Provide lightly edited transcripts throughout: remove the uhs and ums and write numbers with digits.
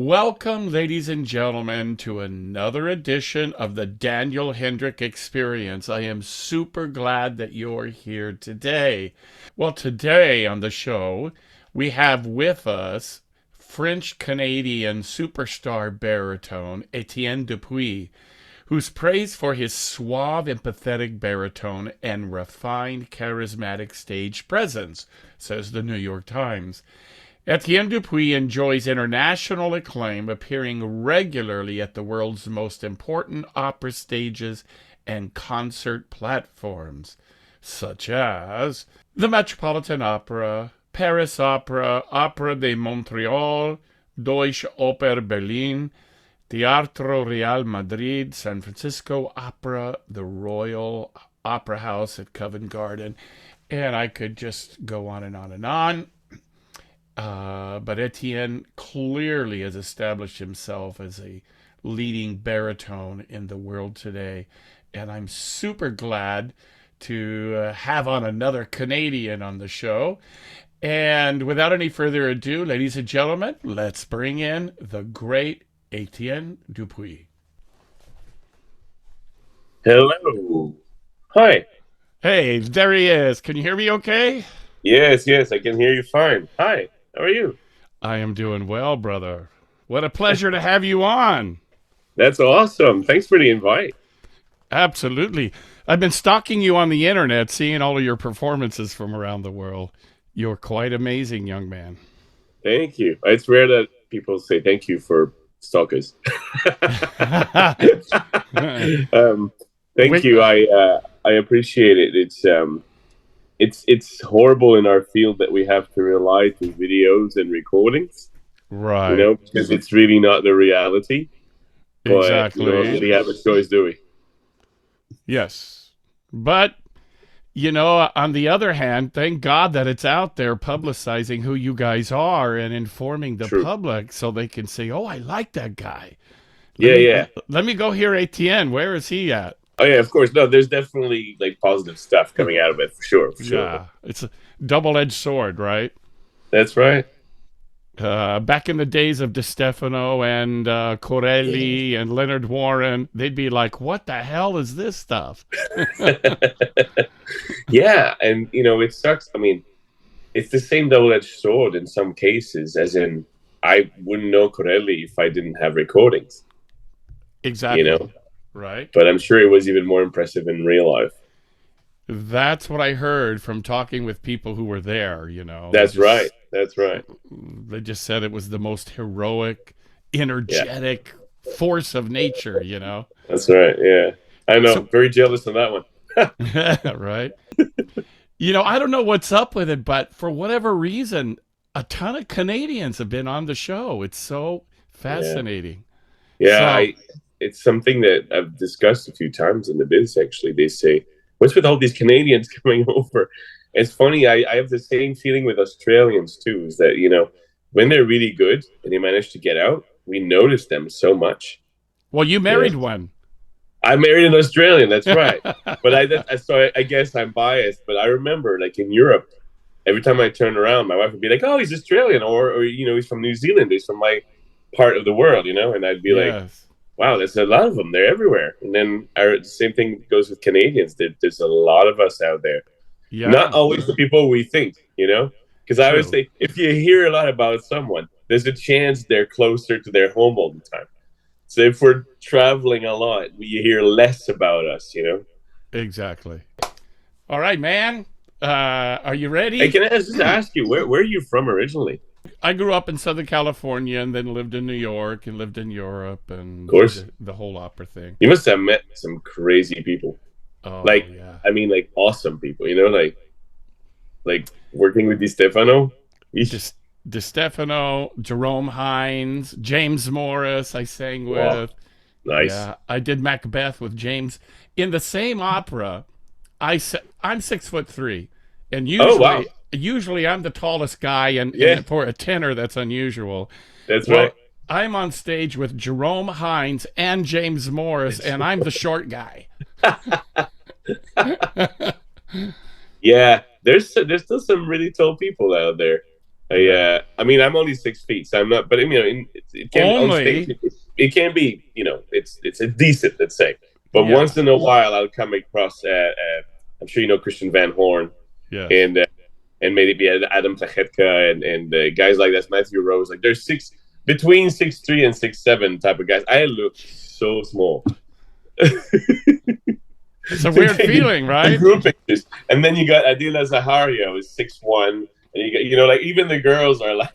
Welcome, ladies and gentlemen, to another edition of the Daniel Hendrick Experience. I am super glad that you're here today. Well, today on the show, we have with us French-Canadian superstar baritone Etienne Dupuis, who's praised for his suave, empathetic baritone and refined, charismatic stage presence, says the New York Times. Etienne Dupuis enjoys international acclaim, appearing regularly at the world's most important opera stages and concert platforms, such as the Metropolitan Opera, Paris Opera, Opera de Montreal, Deutsche Oper Berlin, Teatro Real Madrid, San Francisco Opera, the Royal Opera House at Covent Garden, and I could just go on and on and on. But Etienne clearly has established himself as a leading baritone in the world today. And I'm super glad to have on another Canadian on the show. And without any further ado, ladies and gentlemen, let's bring in the great Etienne Dupuis. Hello. Hi. Hey, there he is. Can you hear me okay? Yes, I can hear you fine. Hi. How are you? I am doing well, brother. What a pleasure to have you on. That's awesome. Thanks for the invite. Absolutely. I've been stalking you on the internet, seeing all of your performances from around the world. You're quite amazing, young man. Thank you. It's rare that people say thank you for stalkers. um, thank Wait, you. I appreciate it. It's horrible in our field that we have to rely to videos and recordings, right. because it's really not the reality. But Exactly. we have a choice, do we? Yes. But, on the other hand, thank God that it's out there publicizing who you guys are and informing the True. public so they can say, oh, I like that guy. Let Yeah, me yeah. let me go hear Etienne. Where is he at? Oh yeah, of course. No, there's definitely like positive stuff coming out of it for sure, for sure. Yeah, it's a double-edged sword, right? That's right. Back in the days of DeStefano and Corelli and Leonard Warren, they'd be like, "What the hell is this stuff?" Yeah, and it sucks. I mean, it's the same double-edged sword in some cases, as in I wouldn't know Corelli if I didn't have recordings, you Exactly. know. Right. But I'm sure it was even more impressive in real life. That's what I heard from talking with people who were there. That's right. That's right. They just said it was the most heroic, Yeah, energetic force of nature. that's right. Yeah, I know. So, Very jealous of that one. right. I don't know what's up with it, but for whatever reason, a ton of Canadians have been on the show. It's so Yeah, fascinating. yeah. So, It's something that I've discussed a few times in the biz. Actually, they say, "What's with all these Canadians coming over?" It's funny. I have the same feeling with Australians too. Is that when they're really good and they manage to get out, we notice them so much. well, you You know, married one. I married an Australian. That's right. But I guess I'm biased. But I remember, like in Europe, every time I turn around, my wife would be like, "Oh, he's Australian," or he's from New Zealand. He's from my part of the world, and I'd be like, Yes. wow, there's a lot of them. They're everywhere. And then the same thing goes with Canadians. There's a lot of us out there. Not Yeah. always the people we think. Because I always True. say, if you hear a lot about someone, there's a chance they're closer to their home all the time. So if we're traveling a lot, you hear less about us. Exactly. All right, man. Are you Hey, ready? can I just ask you, where are you from originally? I grew up in Southern California and then lived in New York and lived in Europe Of and did course. the whole opera thing. You must have met some crazy people. Oh, Like, yeah. I mean, like awesome people, like working with Di Stefano. DeStefano, Jerome Hines, James Morris, I sang Wow, with. nice. Yeah, I did Macbeth with James. In the same opera, I'm 6'3", and Oh wow, usually I'm the tallest guy, and, yeah, and for a tenor, that's unusual. that's Well, right. I'm on stage with Jerome Hines and James Morris, and I'm the short guy. Yeah, there's still some really tall people out there. Yeah. I mean, I'm only 6 feet, so I'm not. But it can on stage. Only. It can be, it's a decent, let's say. But Yeah. once in a while, I'll come across. I'm sure you know Christian Van Horn, Yes. and maybe Adam Plachetka and guys like that, Matthew Rose. Like there's between 6'3" and 6'7" type of guys. I look so small. It's a weird feeling, And right? group pictures, and then you got Adila Zaharia, who's 6'1", and you got like even the girls are like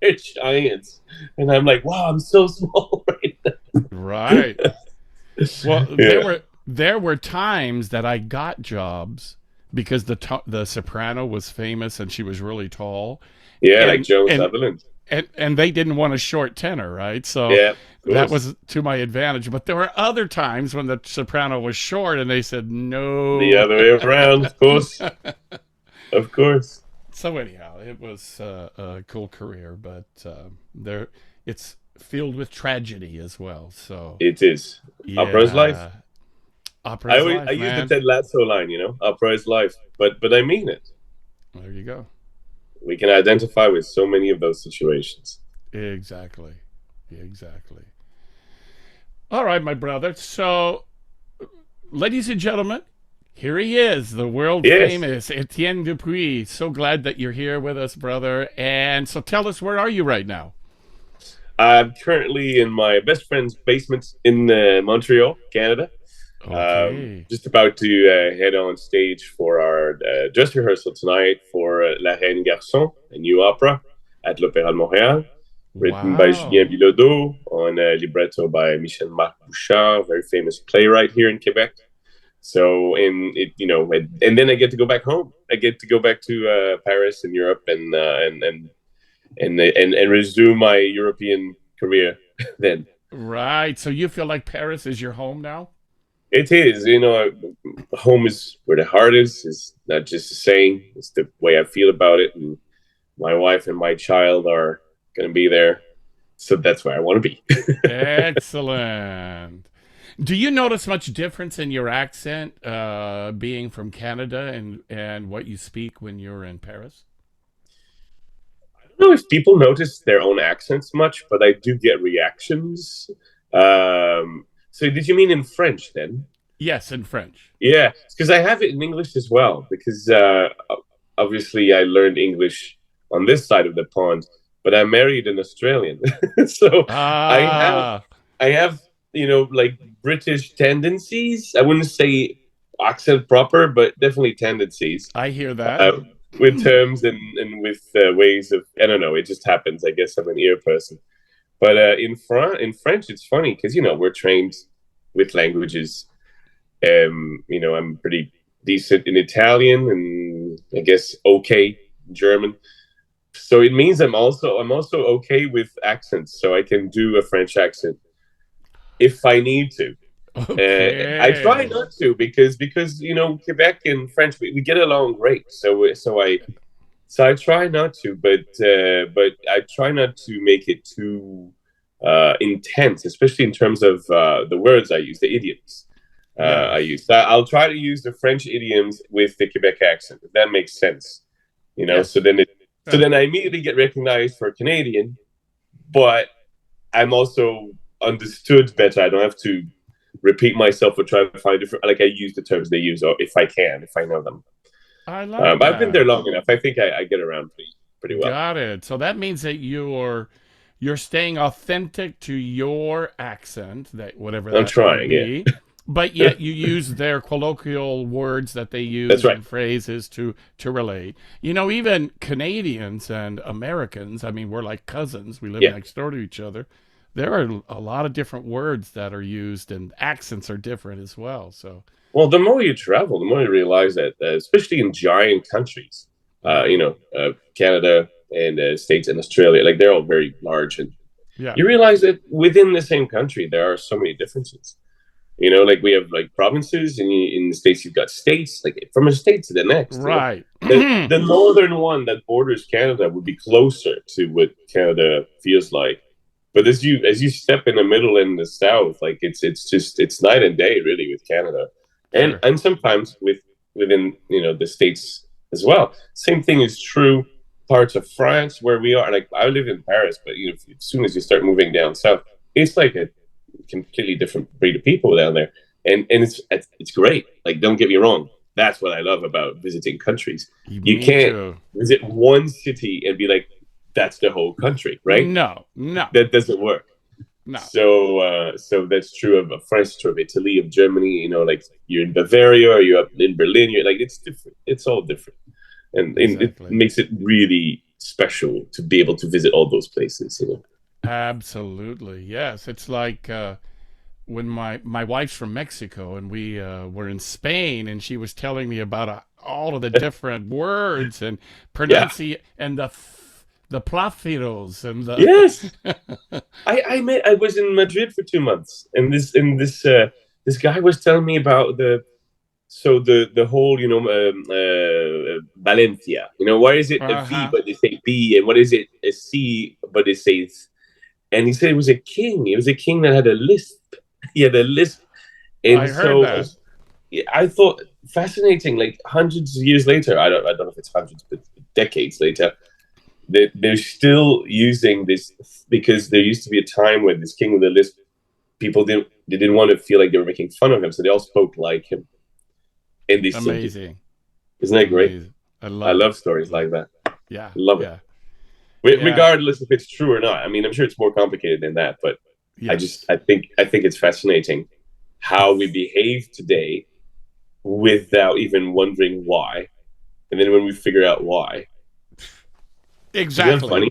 they're giants, and I'm like, wow, I'm so small right Right. now. Well, Yeah, there were times that I got jobs because the soprano was famous and she was really tall, yeah, like and Joe and Sutherland. and they didn't want a short tenor, right? So Yeah, of that course. was to my advantage. But there were other times when the soprano was short, and they said The no. other way around, of course, of course. So anyhow, it was a cool career, but there it's filled with tragedy as well. So It is. Opera is life. yeah, opera's I life, use the man. Ted Lasso line, opera is life, but I mean it. There you go. We can identify with so many of those situations. Exactly, exactly. All right, my brother. So, ladies and gentlemen, here he is, the world Yes, famous Etienne Dupuis. So glad that you're here with us, brother. And so, tell us, where are you right now? I'm currently in my best friend's basement in Montreal, Canada. Okay. Just about to head on stage for our dress rehearsal tonight for La Reine Garçon, a new opera at l'Opéra de Montréal, written by Julien Wow. Bilodeau on a libretto by Michel Marc Bouchard, very famous playwright here in Quebec. So, and then I get to go back home. I get to go back to Paris and Europe and resume my European career. Then Right. So, you feel like Paris is your home now? it is, home is where the heart is. It's not just a saying; it's the way I feel about it. And my wife and my child are going to be there, so that's where I want to be. Excellent. Do you notice much difference in your accent being from Canada and what you speak when you're in Paris? I don't know if people notice their own accents much, but I do get reactions. So, did you mean in French then? Yes, in French. Yeah, because I have it in English as well. Because obviously I learned English on this side of the pond, but I married an Australian, so I have Ah, I have like British tendencies. I wouldn't say accent proper, but definitely tendencies I hear that. uh, with terms and with ways of I don't know. It just happens. I guess I'm an ear person. But in French, it's funny because we're trained with languages. I'm pretty decent in Italian and I guess okay German. So it means I'm also okay with accents. So I can do a French accent if I need to. I try Okay. not to because Quebec and French we get along great. So I try not to, but I try not to make it too intense, especially in terms of the words I use, the idioms I Yes. use. So I'll try to use the French idioms with the Quebec accent, if that makes sense. So Yes. then so Yeah. then I immediately get recognized for Canadian, but I'm also understood better. I don't have to repeat myself or try to find different. Like I use the terms they use, or if I can, if I know them. I like But I've been there that. long enough. I think I get around pretty well. Got it. So that means that you're staying authentic to your accent, that whatever I'm that may trying, yeah. be, but yet you use their colloquial words that they That's use right. and phrases to relate. Even Canadians and Americans, I mean, we're like cousins. We live Yeah. next door to each other. There are a lot of different words that are used, and accents are different as well. So, Well, the more you travel, the more you realize that, especially in giant countries, mhm. Canada and States and Australia, like they're all very large, and Yeah, you realize that within the same country there are so many differences. Like we have like provinces, and in the States you've got states, like from a state to the next. right. The northern one that borders Canada would be closer to what Canada feels like. But as you step in the middle and the south, like it's night and day really with Canada, and Sure. and sometimes within the states as well. Same thing is true. parts of France where we are. Like I live in Paris, but as soon as you start moving down south, it's like a completely different breed of people down there, and it's great. Like don't get me wrong, that's what I love about visiting countries. You Me can't too. visit one city and be like, that's the whole country, right? No, no, That doesn't work. no. So that's true of France, true of Italy, of Germany. Like you're in Bavaria or you're up in Berlin. You're like it's different. It's all different, and it Exactly. makes it really special to be able to visit all those places. Absolutely. Yes. It's like when my wife's from Mexico and we were in Spain and she was telling me about all of the different words and Yeah. pronunciation and the placidos and Yes. the I was in Madrid for 2 months, and this guy was telling me about the whole Valencia. Why is it a V uh-huh. but they say B, and what is it a C but they say? And he said it was a king. It was a king that had a lisp. He had a lisp, I and heard so that. I thought fascinating. Like hundreds of years later, I don't know if it's hundreds, but decades later, they're still using this because there used to be a time when this king with the lisp, they didn't want to feel like they were making fun of him, so they all spoke like him, and they still do. Amazing. Isn't that great? Amazing. I I love it. love stories Love like it. that. Yeah. Love it. Yeah. Yeah. Regardless if it's true or not. I mean, I'm sure it's more complicated than that, but I just Yes. I think it's fascinating how we behave today without even wondering why, and then when we figure out why, isn't that Exactly. funny?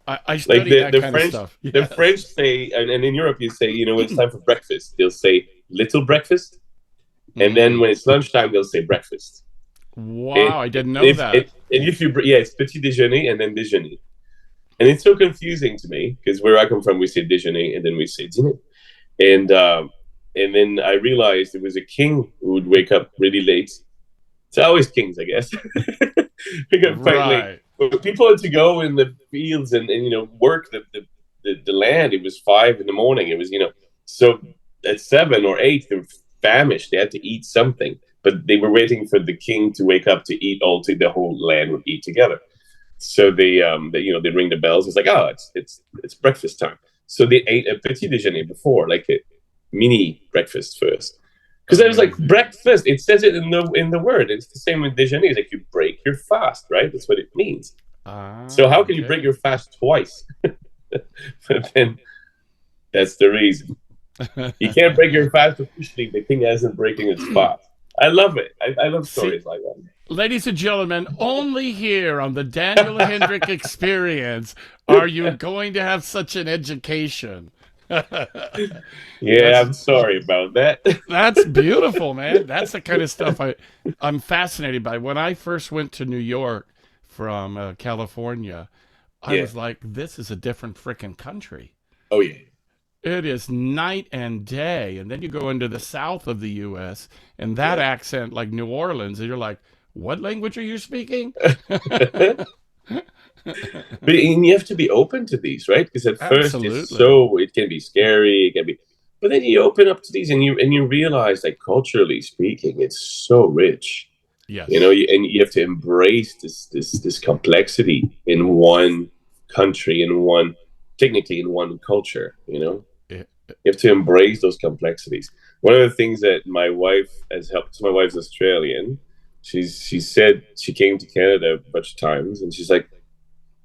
I Like study the that the kind of French stuff. the Yes. French say, and in Europe you say, when it's time for breakfast, they'll say little breakfast, and then Mm. when it's lunchtime, they'll say breakfast. And Wow, I didn't know if that. it and if you yeah, it's petit déjeuner and then déjeuner, and it's so confusing to me because where I come from, we say déjeuner and then we say dîner, and then I realized it was a king who would wake up really late. It's always kings, I guess. Wake up quite late. Right. But people had to go in the fields and work the land. It was 5 in the morning. It was so at 7 or 8 they were famished. They had to eat something, but they were waiting for the king to wake up to eat. The whole land would eat together. So they ring the bells. It's like, oh, it's breakfast time. So they ate a petit déjeuner before, like a mini breakfast first. Because I was like, Amazing. breakfast. It says it in the word. It's the same with déjeuner. It's like you break your fast, right? That's what it means. So Ah, how can you break okay. your fast twice? But then that's the reason. You can't break your fast officially. The king hasn't breaking its fast. I love it. I love See, stories like that. ladies and gentlemen, only here on the Daniel Hendrick Experience are you going to have such an education. Yeah, that's I'm sorry about that. that's beautiful, man. That's the kind of stuff I'm fascinated by. When I first went to New York from California, I Yeah. was like, this is a different freaking country. Oh yeah. It is night and day. And then you go into the south of the U.S. and that Yeah. accent, like New Orleans, and you're like, what language are you speaking? But you have to be open to these, right? Because at first Absolutely. it can be scary, it can be, but then you open up to these and you realize that culturally speaking, it's so rich. Yes. And you have to embrace this complexity in one country, technically in one culture. It, You have to embrace those complexities. One of the things that my wife has helped. So my wife's Australian. She said she came to Canada a bunch of times, and she's like,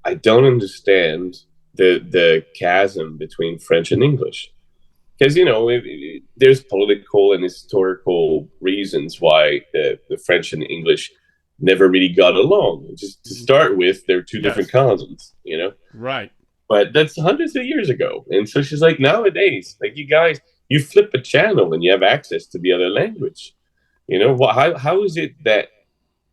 I don't understand the chasm between French and English because there's political and historical reasons why the French and English never really got along. Just to start with, they're two different yes. continents. Right. But that's hundreds of years ago, and so she's like, nowadays, like you guys, you flip a channel and you have access to the other language. How is it that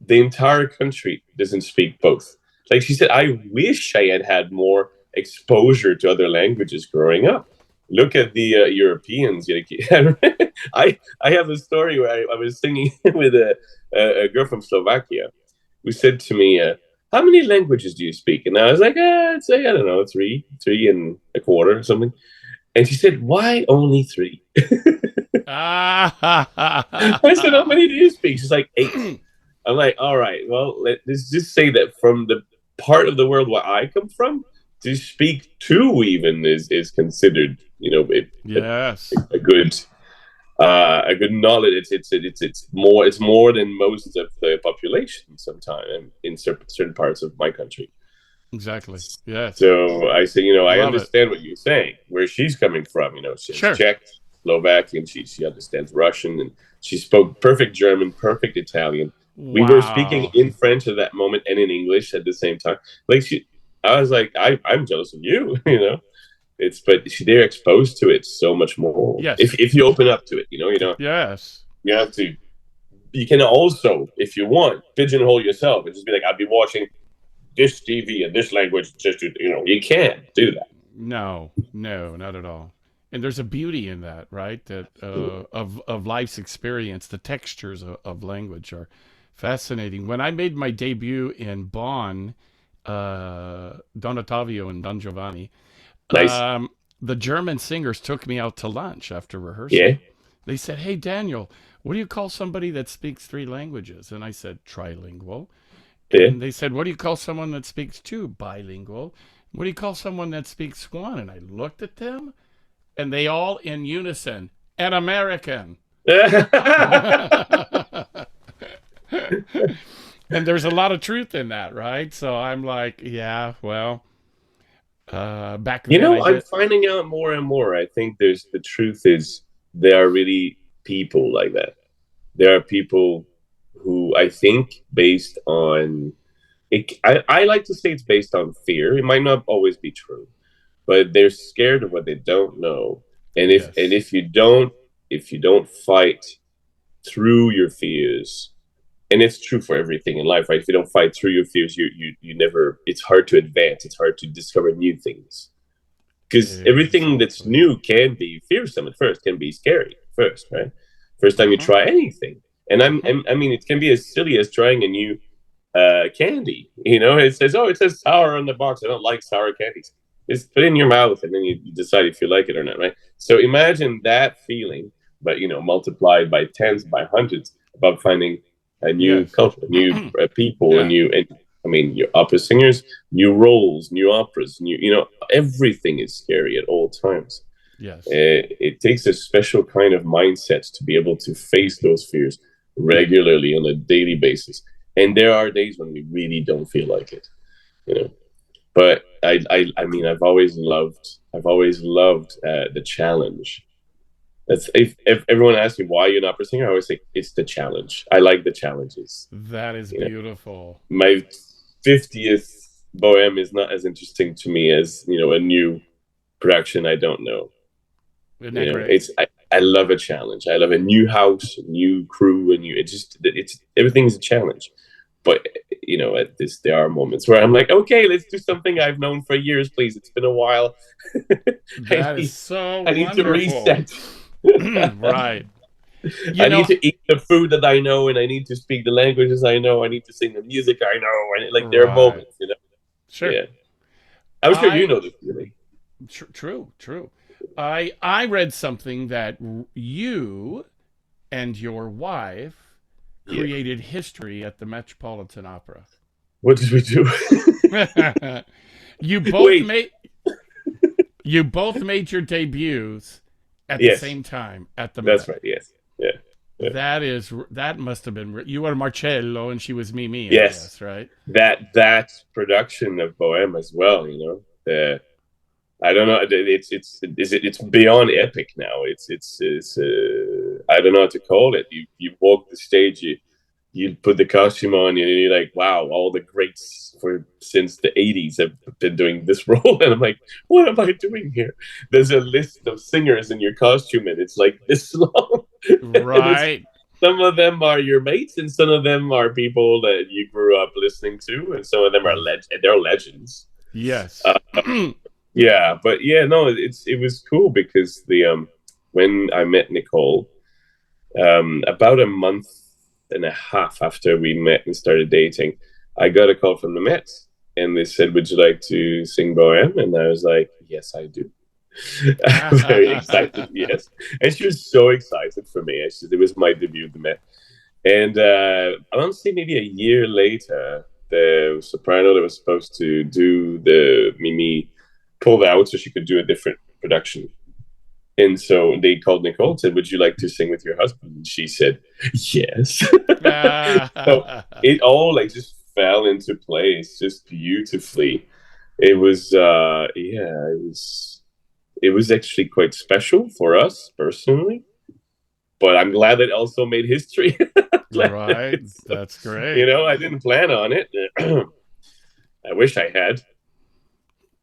the entire country doesn't speak both? Like she said, I wish I had had more exposure to other languages growing up. Look at the Europeans. I have a story where I was singing with a girl from Slovakia who said to me, "How many languages do you speak?" And I was like, "I'd say I don't know, three and a quarter or something." And she said, "Why only three?" I said, "How many do you speak?" She's like, "8." I'm like, all right, well, let's just say that from part of the world where I come from, to speak to even is considered, Yes. a good knowledge. It's more than most of the population sometimes in certain parts of my country. Exactly. Yes. So I say, I Love it. understand what you're saying, where she's coming from. She's Sure. Czech, Slovakian. She understands Russian, and she spoke perfect German, perfect Italian. We were speaking Wow. in French at that moment and in English at the same time. I was like, I'm jealous of you. But they're exposed to it so much more. If Yes. if you open up to it, Yes. you have to. You can also, if you want, pigeonhole yourself and just be like, I'll be watching this TV in this language. You can't do that. No, no, not at all. And there's a beauty in that, right? That of life's experience, the textures of language are fascinating. When I made my debut in Bonn, Don Ottavio and Don Giovanni, Nice. um, the German singers took me out to lunch after rehearsal. Yeah. They said, "Hey, Daniel, what do you call somebody that speaks three languages?" And I said, "Trilingual." Yeah. And they said, "What do you call someone that speaks two?" "Bilingual." "What do you call someone that speaks one?" And I looked at them, and they all in unison, "An American." And there's a lot of truth in that, right? So I'm like, yeah, well, back then I I'm did. finding out more and more. I think the truth is there are really people like that. There are people who I think based on it. I like to say it's based on fear. It might not always be true, but they're scared of what they don't know. And if and Yes. if you don't fight through your fears, and it's true for everything in life, right? If you don't fight through your fears, you never. It's hard to advance. It's hard to discover new things because everything that's Exactly. new can be fearsome at first, can be scary at first, right? First time you Mm-hmm. try anything, and Mm-hmm. I mean, it can be as silly as trying a new candy. It says sour on the box. I don't like sour candies. Just put it in your mouth, and then you decide if you like it or not, right? So imagine that feeling, but multiplied by tens, by hundreds, about finding a new Yes. culture, new people, Yeah. and I mean, your opera singers, new roles, new operas, everything is scary at all times. Yes. It takes a special kind of mindset to be able to face those fears regularly on a daily basis. And there are days when we really don't feel like it, you know. But I mean, I've always loved the challenge. If everyone asks me why you're an opera singer, I always say it's the challenge. I like the challenges. That is You know, beautiful. my 50th Bohème is not as interesting to me as a new production I don't know. Isn't that great? I love a challenge. I love a new house, a new crew, and it's everything's a challenge. But at this there are moments where I'm like, okay, let's do something I've known for years, please. It's been a while. I That is need so I need to wonderful. reset. Right. You I need know, to eat the food that I know, and I need to speak the languages I know. I need to sing the music I know, and like there are right. moments. Sure. Yeah, I'm sure you I know this feeling. true, true. I read something that you and your wife Yeah. created history at the Metropolitan Opera. What did we do? you both Wait. made you both made your debuts at the Yes, same time at the that's Met. right. Yes. Yeah. Yeah. That must have been you were Marcello and she was Mimi, I Yes. guess, right? That production of Bohème as well. I don't know. It's beyond epic now. It's I don't know how to call it. You walk the stage. You put the costume on, and you're like, wow, all the greats for since the '80s have been doing this role, and I'm like, what am I doing here? There's a list of singers in your costume, and it's like this long. And Right. some of them are your mates, and some of them are people that you grew up listening to, and some of them are they're legends. Yes. Uh, yeah, but yeah, no, it was cool because the when I met Nicole, about a month and a half after we met and started dating, I got a call from the Mets, and they said, "Would you like to sing Bohème?" And I was like, "Yes, I do." Very excited, yes. And she was so excited for me. It was my debut at the Met. And honestly, maybe a year later, the soprano that was supposed to do the Mimi pulled out so she could do a different production. And so they called Nicole and said, "Would you like to sing with your husband?" And she said, "Yes." So it all like just fell into place just beautifully. It was yeah, it was actually quite special for us personally, but I'm glad it also made history. Right. That's You great. know, I didn't plan on it. I wish I had.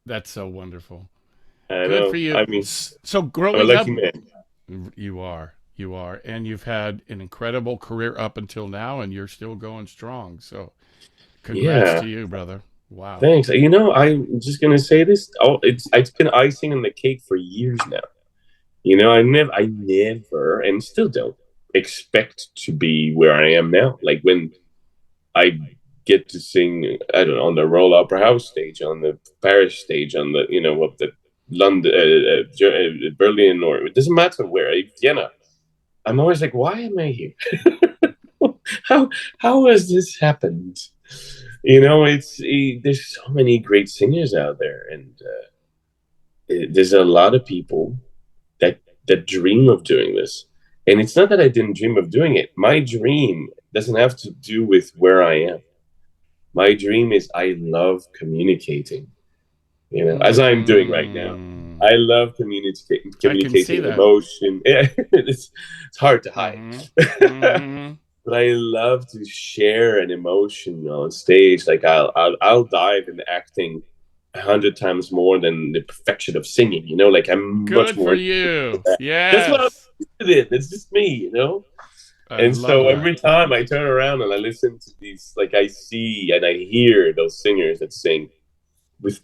That's so wonderful. I Good for know. you. I mean, So I'm a growing up, lucky man. you are, and you've had an incredible career up until now, and you're still going strong. So congrats Yeah. to you, brother. Wow. Thanks. You know, I'm just gonna say this. Oh, it's been icing on the cake for years now. You know, I never, and still don't expect to be where I am now. Like when I get to sing, I don't know, on the Royal Opera House stage, on the Paris stage, on the of the London, Berlin, or it doesn't matter where, Vienna. I'm always like, why am I here? how how has this happened? You know, there's so many great singers out there, and there's a lot of people that dream of doing this. And it's not that I didn't dream of doing it. My dream doesn't have to do with where I am. My dream is I love communicating, as I'm doing right now. Mm, I love I can see communicating that. emotion. Yeah, it's hard to hide. Mm-hmm. Mm-hmm. But I love to share an emotion on stage. Like I'll dive into acting 100 times more than the perfection of singing. Like I'm much Good for more. you. That's what I'm Yes. interested in. It's just me. I And love so that. every time I turn around and I listen to these, like I see and I hear those singers that sing with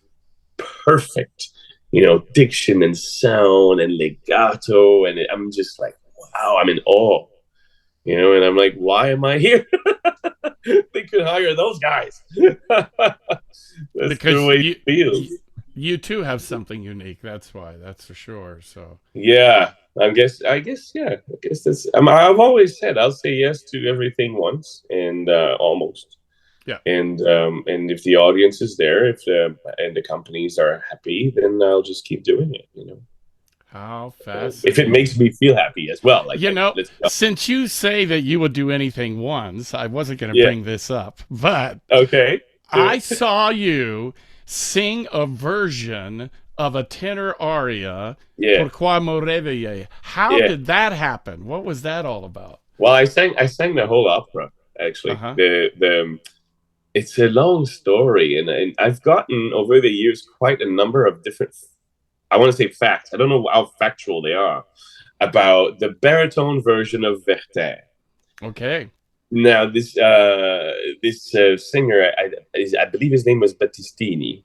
perfect, diction and sound and legato, and I'm just like, wow, I'm in awe. And I'm like, why am I here? They could hire those guys. That's the Because way it feels. you too have something unique. That's why. That's for sure. So Yeah, yeah. I guess I've always said I'll say yes to everything once, and almost. yeah. And if the audience is there, if the companies are happy, then I'll just keep doing it. How If it fascinating. makes me feel happy as well, like let's go. Since you say that you would do anything once, I wasn't going to Yeah. bring this up, but Okay. Do I it. saw you sing a version of a tenor aria, Yeah. Pourquoi me réveiller? How Yeah. did that happen? What was that all about? Well, I sang the whole opera Uh actually. huh. The It's a long story, and I've gotten over the years quite a number of different. I want to say facts. I don't know how factual they are about the baritone version of Werther. Okay. Now, this singer, I believe his name was Battistini,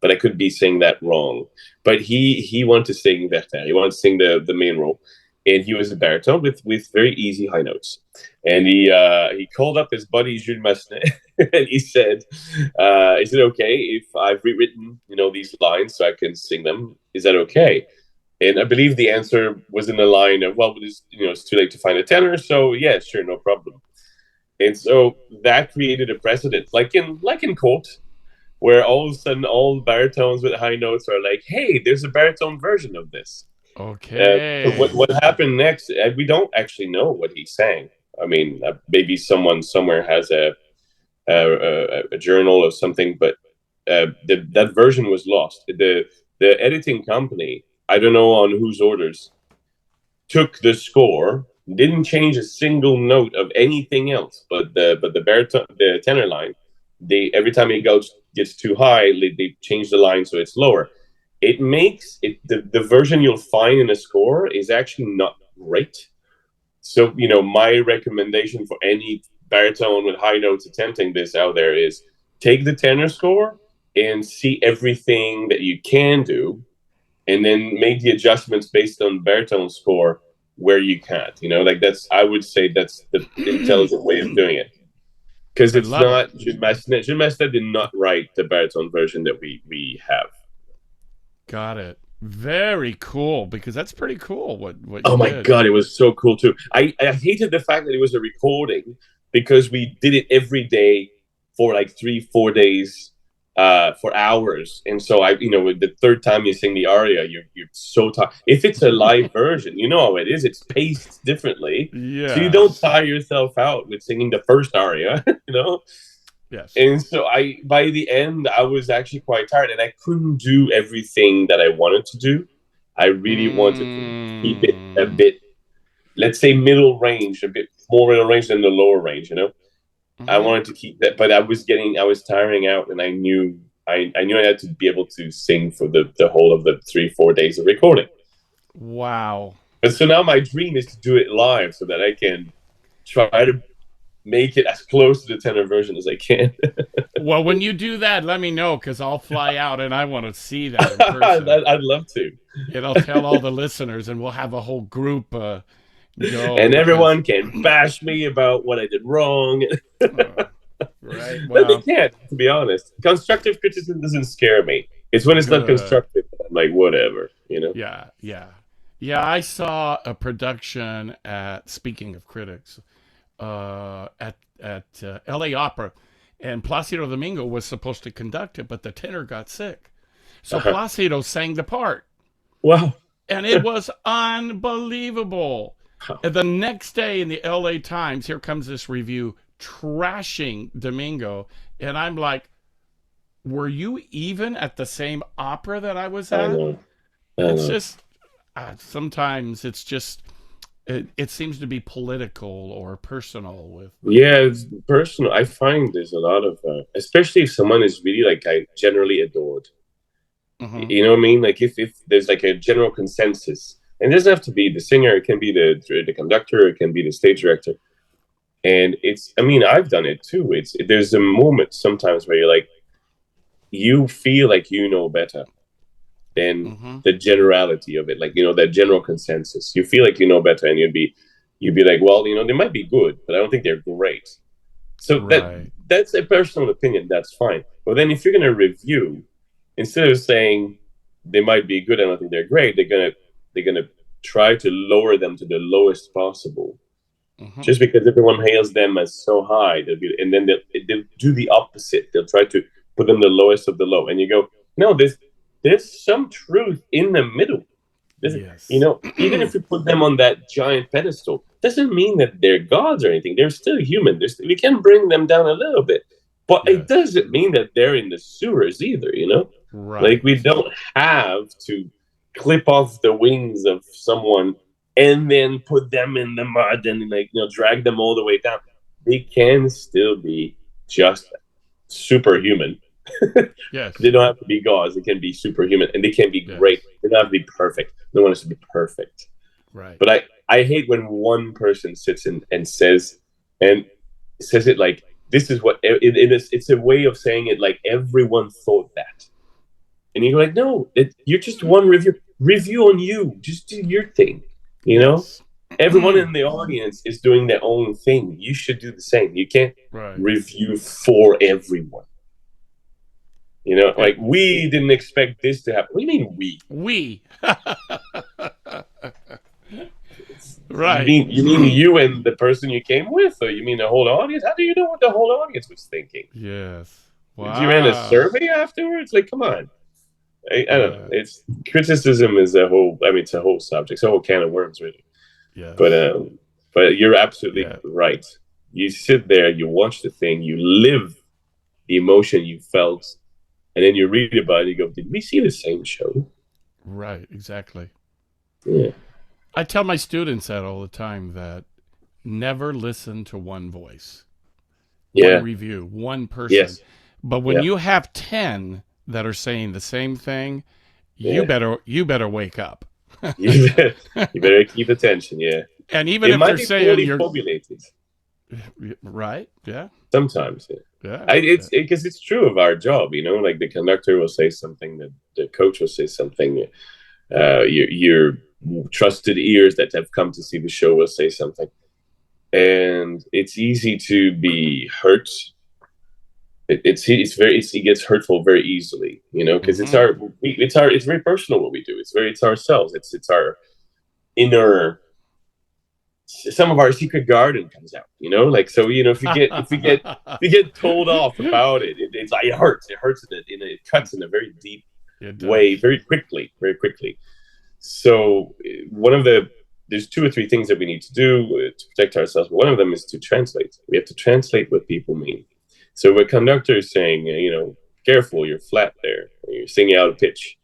but I could be saying that wrong. But he wanted to sing Werther. He wanted to sing the main role, and he was a baritone with very easy high notes. And he called up his buddy Jules Massenet, and he said, "Is it okay if I've rewritten these lines so I can sing them? Is that okay?" And I believe the answer was in the line of, "Well, it's too late to find a tenor, so yeah, sure, no problem." And so that created a precedent, like in court, where all of a sudden all baritones with high notes are like, "Hey, there's a baritone version of this." So what Okay. what happened next? We don't actually know what he sang. I mean, maybe someone somewhere has a journal or something, but that version was lost. The editing company, I don't know on whose orders, took the score, didn't change a single note of anything else, but the baritone, the tenor line, they every time it gets too high, they change the line so it's lower. It makes it the version you'll find in a score is actually not great. So my recommendation for any baritone with high notes attempting this out there is take the tenor score and see everything that you can do, and then make the adjustments based on baritone score where you can't. Like I would say that's the intelligent way of doing it, because I it's love it. not Jules Massenet. Jules Massenet did not write the baritone version that we have. Got it. Very cool because that's pretty cool what you Oh my did. god, it was so cool too. I hated the fact that it was a recording because we did it every day for like 3-4 days, for hours. And so the third time you sing the aria, you're so tired. If it's a live version, you know how it is. It's paced differently, so you don't Yes. tire yourself out with singing the first aria. Yes. And so by the end, I was actually quite tired, and I couldn't do everything that I wanted to do. I really wanted to keep it a Mm. bit, let's say, middle range, a bit more middle range than the lower range. I Hmm. wanted to keep that, but I was tiring out, and I knew I had to be able to sing for the whole of the 3-4 days of recording. Wow. And so now my dream is to do it live so that I can try to make it as close to the tenor version as I can. Well, when you do that, let me know because I'll fly out and I want to see that in person. I'd love to. And I'll tell all the listeners, and we'll have a whole group go And because, everyone can bash me about what I did wrong. uh, right? But they Well, can't, to be honest. Constructive criticism doesn't scare me. It's when it's not good. constructive. I'm like, whatever. Yeah, yeah. Yeah, I saw a production speaking of critics, at L.A. Opera, and Placido Domingo was supposed to conduct it, but the tenor got sick, so Uh-huh. Placido sang the part, Wow. and it was unbelievable. And the next day in the L.A. Times, here comes this review trashing Domingo, and I'm like, were you even at the same opera that I was I at? know. I It's know. just sometimes it's just it seems to be political or personal with. Yeah, it's personal. I find there's a lot of, especially if someone is really like I generally adored. Hmm. You know what I mean? Like if there's like a general consensus, and it doesn't have to be the singer. It can be the conductor. It can be the stage director. And I mean, I've done it too. There's a moment sometimes where you feel like you know better than Hmm. the generality of it. Like, that general consensus. You feel like you know better, and you'd be like, well, they might be good, but I don't think they're great. So Right. that's a personal opinion. That's fine. But then if you're gonna review, instead of saying they might be good, I don't think they're great. They're gonna try to lower them to the lowest possible. Hmm. Just because everyone hails them as so high, and then they'll do the opposite. They'll try to put them the lowest of the low, and you go, no, there's some truth in the middle. Yes. Even if you put them on that giant pedestal, doesn't mean that they're gods or anything. They're still human. We can bring them down a little bit, but it Yes. doesn't mean that they're in the sewers either. Like we Right. don't have to clip off the wings of someone and then put them in the mud and drag them all the way down. They can still be just superhuman. They Yes. don't have to be gods. They can be superhuman, and they can be great. Yes. They don't have to be perfect. No one has to be perfect. Right. But I hate when one person sits and says it like this is what it is. It's a way of saying it like everyone thought that, and you're like, no, you're just one review on you. Just do your thing. You know, Yes. everyone in the audience is doing their own thing. You should do the same. You can't Right. review for everyone. It, Like we didn't expect this to happen. What do you mean we? we. You Right. mean you mean you and the person you came with, or you mean the whole audience? How do you know what the whole audience was thinking? Yes. Did you ran a Wow. survey afterwards? Like, come on. I don't know. Yeah. It's criticism is a whole. I mean, it's a whole subject. It's a whole can of worms, really. But Yes. but you're absolutely Yeah. right. You sit there, you watch the thing, you live the emotion you felt, and then you read about it. You go, "Did we see the same show?" Right. Exactly. Yeah. I tell my students that all the time that never listen to one voice, one Yeah. review, one person. Yes. But when Yeah. you have 10 that are saying the same thing, you Yeah. better wake up. You better, you better keep attention. Yeah. And even It if might they're be saying poorly you're formulated right, yeah, sometimes. Yeah. yeah, It's because it's true of our job. Like the conductor will say something, the coach will say something. Your trusted ears that have come to see the show will say something, and it's easy to be hurt. It gets hurtful very easily, because mm-hmm, it's very personal what we do. It's ourselves. It's our inner some of our secret garden comes out, like, so, if you get told off about it hurts it cuts in a very deep It way, does. very quickly. So one of the there's two or three things that we need to do to protect ourselves. But one of them is to translate. We have to translate what people mean. So a conductor is saying, careful, you're flat there, you're singing out of pitch.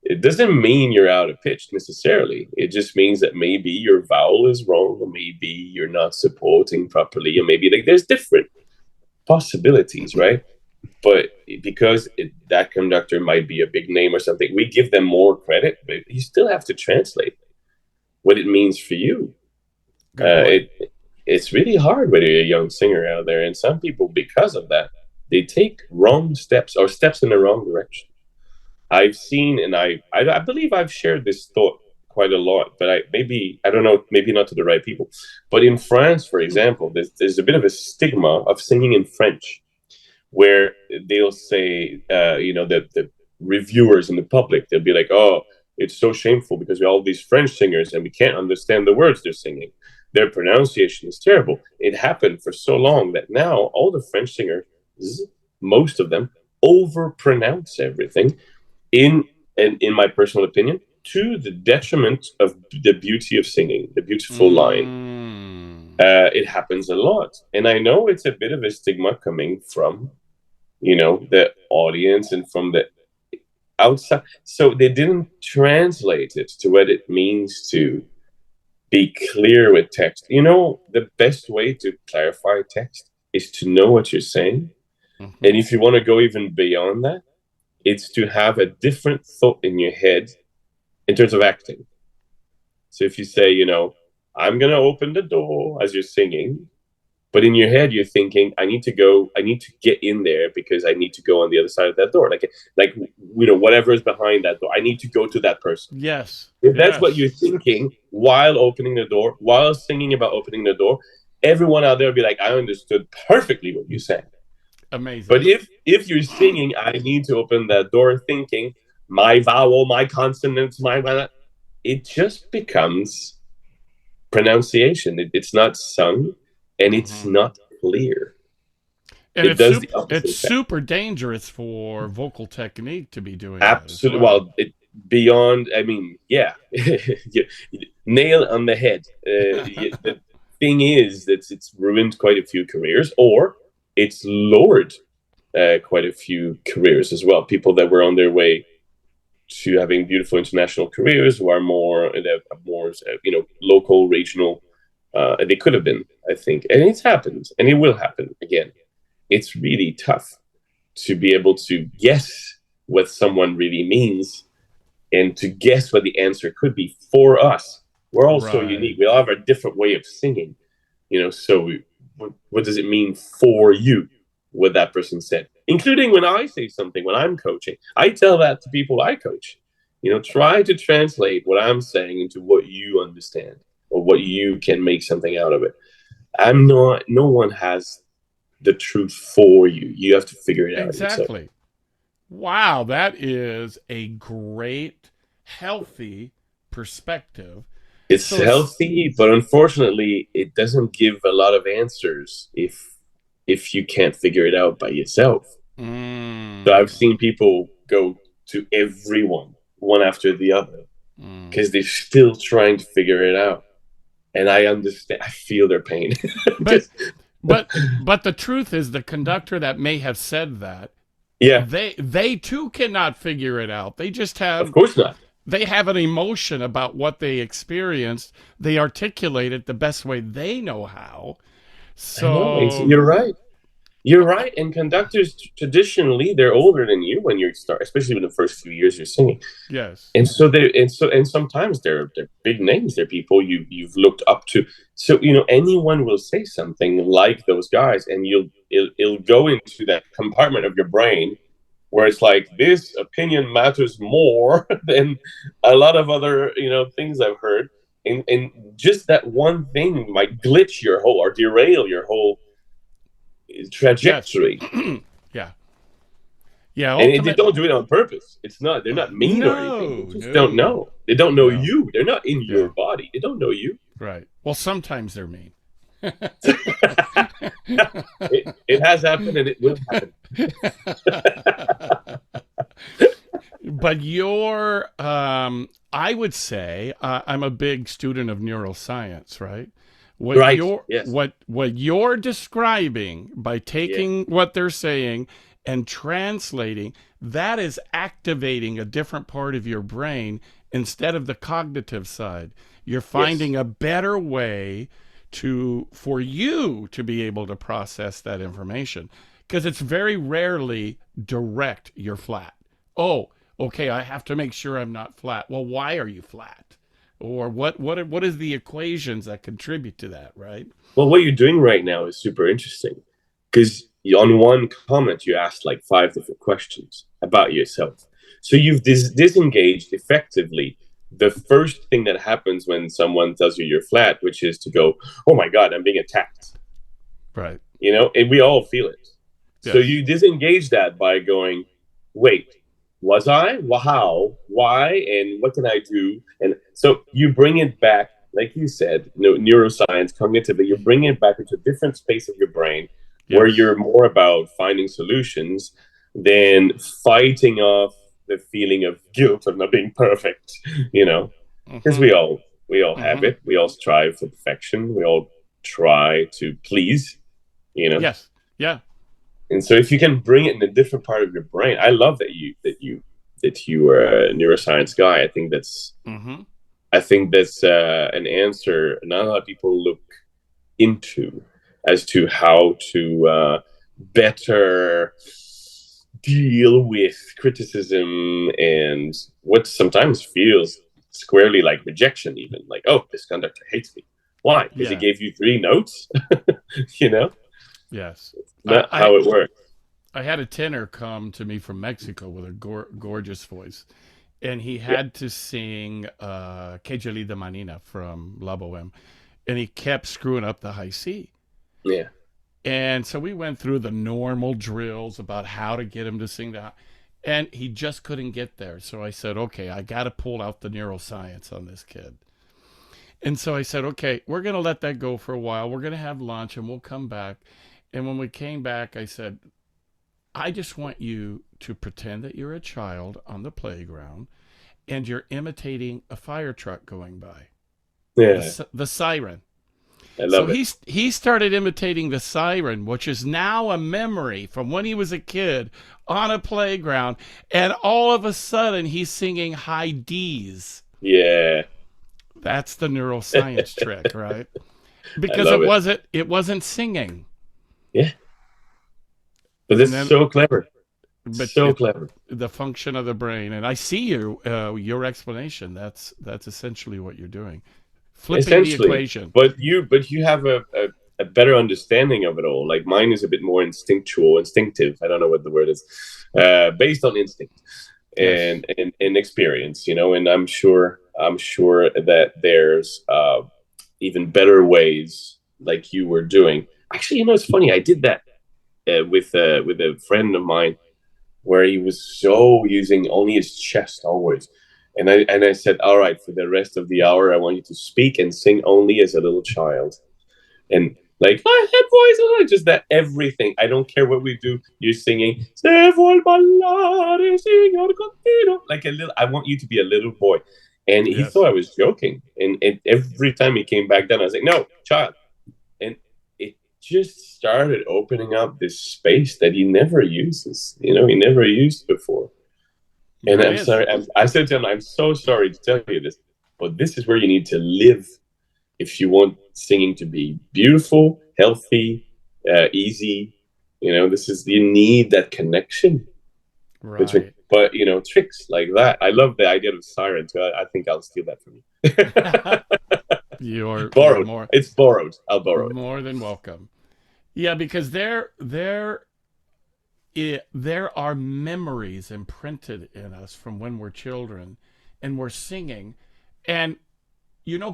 It doesn't mean you're out of pitch necessarily. It just means that maybe your vowel is wrong, or maybe you're not supporting properly, or maybe like there's different possibilities, right? But because that conductor might be a big name or something, we give them more credit, but you still have to translate what it means for you. Good point. It's really hard when you're a young singer out there, and some people, because of that, they take wrong steps or steps in the wrong direction. I've seen, and I believe I've shared this thought quite a lot, but I don't know, maybe not to the right people. But in France, for example, there's a bit of a stigma of singing in French, where they'll say, the reviewers and the public, they'll be like, "Oh, it's so shameful because we're all these French singers and we can't understand the words they're singing. Their pronunciation is terrible." It happened for so long that now all the French singers, most of them, overpronounce everything in in my personal opinion, to the detriment of the beauty of singing, the beautiful line. Mm. It happens a lot, and I know it's a bit of a stigma coming from the audience and from the outside. So they didn't translate it to what it means to be clear with text. The best way to clarify text is to know what you're saying, Mm-hmm. and if you want to go even beyond that, it's to have a different thought in your head in terms of acting. So if you say, "I'm going to open the door," as you're singing, but in your head, you're thinking, I need to get in there because I need to go on the other side of that door. Whatever is behind that door, I need to go to that person. Yes. If that's what Yes. you're thinking while opening the door, while singing about opening the door, everyone out there will be like, I understood perfectly what you said. Amazing. But if you're singing, I need to open that door, thinking my vowel, my consonants, it just becomes pronunciation. It's not sung, and it's Mm-hmm. not clear. And It does the it's opposite effect. super dangerous for vocal technique to be doing that as Absolutely. well. Well, beyond. I mean, yeah, nail on the head. The thing is that it's ruined quite a few careers, or it's lowered quite a few careers as well. People that were on their way to having beautiful international careers, who are more local, regional. They could have been, I think, and it's happened, and it will happen again. It's really tough to be able to guess what someone really means and to guess what the answer could be for us. We're all so unique. Right. We all have a different way of singing, So what does it mean for you? What that person said, including when I say something when I'm coaching, I tell that to people I coach. Try to translate what I'm saying into what you understand or what you can make something out of it. I'm not. No one has the truth for you. You have to figure it out yourself. Exactly. Wow, that is a great, healthy perspective. It's So, healthy, but unfortunately, it doesn't give a lot of answers if you can't figure it out by yourself. So I've mm, seen people go to everyone, one after the other, mm. because they're still trying to figure it out. And I understand, I feel their pain. but Just, but the truth is, the conductor that may have said that, yeah, they too cannot figure it out. They just of have course not. they have an emotion about what they experienced. They articulate it the best way they know how. I know. So, You're right. You're right. And conductors traditionally they're older than you when you start, especially in the first few years you're singing. yes. And sometimes they're big names. They're people you've looked up to. So anyone will say something like those guys, and it'll go into that compartment of your brain where it's like this opinion matters more than a lot of other things I've heard, and just that one thing might glitch your whole or derail your whole Yes. trajectory. Yeah. Yeah. And they Ultimate. don't do it on purpose. They're not mean or anything. They No, just don't no, know. They don't know no. you. They're not in your Yeah. body. They don't know you. Right. Well, sometimes they're mean. It has happened and it will happen. But I would say, I'm a big student of neuroscience, right? Right. Yes. What you're describing by Yeah. taking what they're saying and translating, that is activating a different part of your brain instead of the cognitive side. You're Yes. finding a better way for you to be able to process that information, because it's very rarely direct. You're flat. Oh, okay, I have to make sure I'm not flat. Well, why are you flat? Or what is the equations that contribute to that, right? Well, what you're doing right now is super interesting because on one comment you asked like five different questions about yourself. So you've disengaged effectively the first thing that happens when someone tells you you're flat, which is to go, "Oh my God, I'm being attacked." Right. And we all feel it. So Yes. you disengage that by going, "Wait, was I? Well, how? Why? And what can I do?" And so you bring it back, like you said, neuroscience, cognitively, you bring it back into a different space of your brain where Yes. you're more about finding solutions than fighting off the feeling of guilt of not being perfect, you know, because Mm-hmm. we all have Mm-hmm. it. We all strive for perfection. We all try to please, you know. Yes. Yeah. And so if you can bring it in a different part of your brain, I love that you were a neuroscience guy. Mm-hmm. I think that's an answer not a lot of people look into as to how to better deal with criticism and what sometimes feels squarely like rejection, even like, oh, this conductor hates me. Why? Because he Yeah. gave you 3 notes. you know, Yes. not how it works. I had a tenor come to me from Mexico with a gorgeous voice, and he Yeah, had to sing Que Gelida Manina from La Boheme, and he kept screwing up the high C. yeah, And so we went through the normal drills about how to get him to sing that. And he just couldn't get there. So I said, okay, I got to pull out the neuroscience on this kid. And so I said, okay, we're going to let that go for a while. We're going to have lunch and we'll come back. And when we came back, I said, I just want you to pretend that you're a child on the playground and you're imitating a fire truck going by, yeah. the siren. I So love it. he started imitating the siren, which is now a memory from when he was a kid on a playground, and all of a sudden he's singing high D's. Yeah, That's the neuroscience trick, right? I Because love it. it wasn't singing. Yeah, but And it's then so clever, but so it clever. the function of the brain, and I see your explanation. That's essentially what you're doing. Flipping the Essentially, equation. but you have a better understanding of it all. Like mine is a bit more instinctive. I don't know what the word is, based on instinct Yes. and experience. And I'm sure that there's even better ways, like you were doing. Actually, it's funny. I did that with a friend of mine where he was so using only his chest always. And I said, all right, for the rest of the hour, I want you to speak and sing only as a little child. And like my head voice, just that everything. I don't care what we do. You're singing, Se vuol ballare, signor continuo. Like a little. I want you to be a little boy. And he Yes. thought I was joking. And every time he came back down, I was like, no, child. And it just started opening up this space that he never uses. He never used before. And There it I'm is. sorry. I said to him, I'm so sorry to tell you this, but this is where you need to live if you want singing to be beautiful, healthy, easy. You need that connection between, Right. but tricks like that. I love the idea of siren too. I think I'll steal that from you. You're Borrowed. more It's borrowed. I'll borrow it. more than welcome. Yeah, because there are memories imprinted in us from when we're children and we're singing, and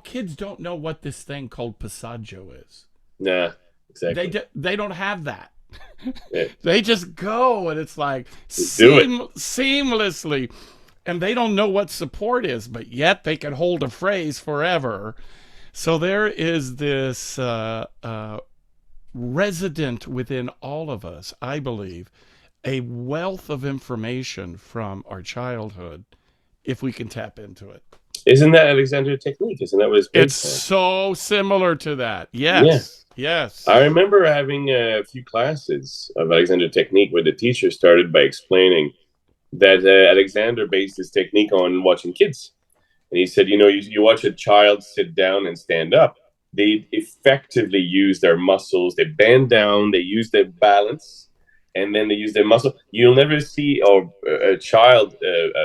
kids don't know what this thing called passaggio is. Nah, exactly. They don't have that. Yeah. They just go and it's like Just do it. seamlessly, and they don't know what support is, but yet they can hold a phrase forever. So there is this resident within all of us, I believe, a wealth of information from our childhood if we can tap into it. Isn't that Alexander technique? Isn't that what it's It's based on? so similar to that. Yeah. Yes. Yes. I remember having a few classes of Alexander technique where the teacher started by explaining that Alexander based his technique on watching kids. And he said, you watch a child sit down and stand up. They effectively use their muscles. They bend down. They use their balance, and then they use their muscle. You'll never see a child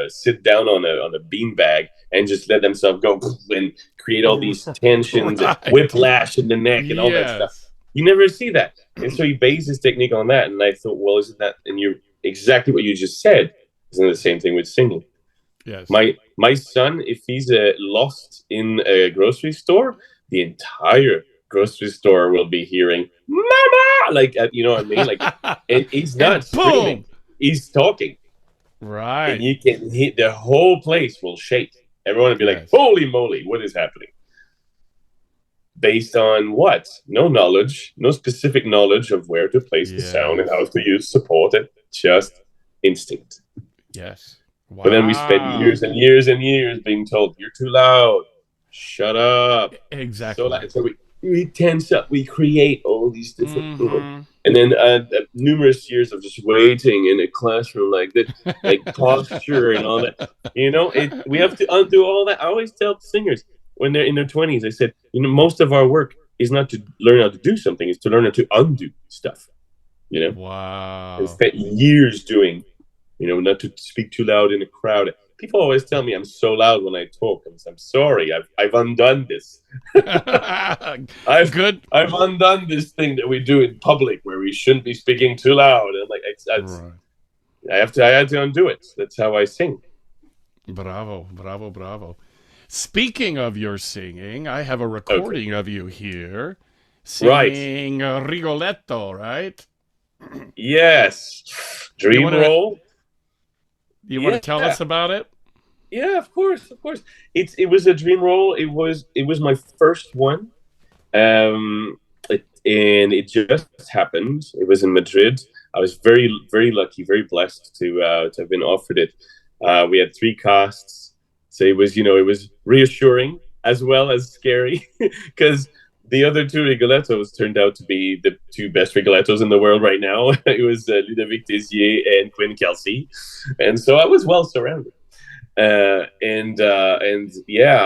sit down on a beanbag and just let themselves go and create all these tensions and Right. whiplash in the neck and all that stuff. Yes. You never see that. And so he based his technique on that. And I thought, well, isn't that, and you're exactly what you just said, isn't it the same thing with singing? Yes. My son, if he's lost in a grocery store, the entire grocery store will be hearing "Mama," like you know what I mean. Like, and he's not And screaming; boom. he's talking, and Right. you can hit the whole place will shake. Everyone will be like, Yes. "Holy moly, what is happening?" Based on what? No knowledge, no specific knowledge of where to place the sound and how Yes. to use support it. Just instinct. Yes. But then we spent Wow. years and years and years being told, "You're too loud. Shut up." Exactly. So we tense up. We create all these different, Mm-hmm. and then numerous years of just waiting in a classroom like that, like posture and all that. We have to undo all that. I always tell singers when they're in their 20s, I said, most of our work is not to learn how to do something; it's to learn how to undo stuff. I Wow. spent years doing, not to speak too loud in a crowd. People always tell me I'm so loud when I talk. I'm sorry. I've undone this. I've Good. I've undone this thing that we do in public where we shouldn't be speaking too loud. And like Right. I had to undo it. That's how I sing. Bravo. Bravo. Bravo. Speaking of your singing, I have a Okay. recording of you here Right. singing Rigoletto, right? Yes. You Dream want to roll. you want to tell Yeah. us about it? Yeah, of course, of course. It was a dream roll. It was my first one. And it just happened. It was in Madrid. I was very, very lucky, very blessed to have been offered it. We had three casts, so it was reassuring as well as scary because the other two Rigolettos turned out to be the two best Rigolettos in the world right now. It was Ludovic Tézier and Quinn Kelsey, and so I was well surrounded. And yeah,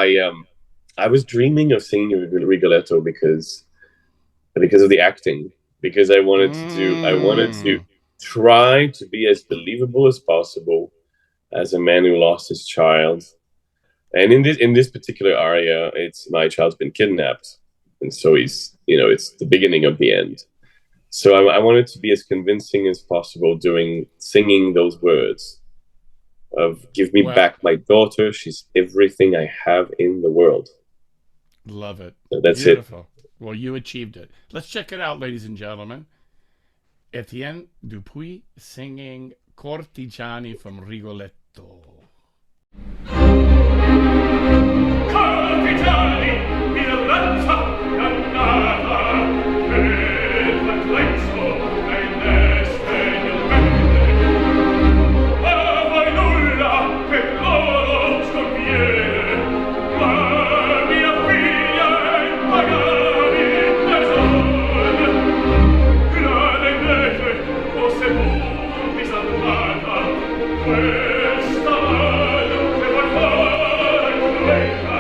I was dreaming of singing Rigoletto because of the acting, because I wanted to Mm. try to be as believable as possible as a man who lost his child. And in this particular area, it's my child's been kidnapped, and so it's the beginning of the end. So I wanted to be as convincing as possible doing singing those words of "Give me Well, back my daughter. She's everything I have in the world." love it. So that's it. Beautiful. Well, you achieved it. Let's check it out, ladies and gentlemen. Etienne Dupuis singing Cortigiani from Rigoletto. Cortigiani, il razza dannata, per l'attrezzo e l'este del verde. A voi nulla che loro sconviene, ma mia figlia è magari tesor. La vendete, o se pur disalmata, questa mano che vuol fare in fretta.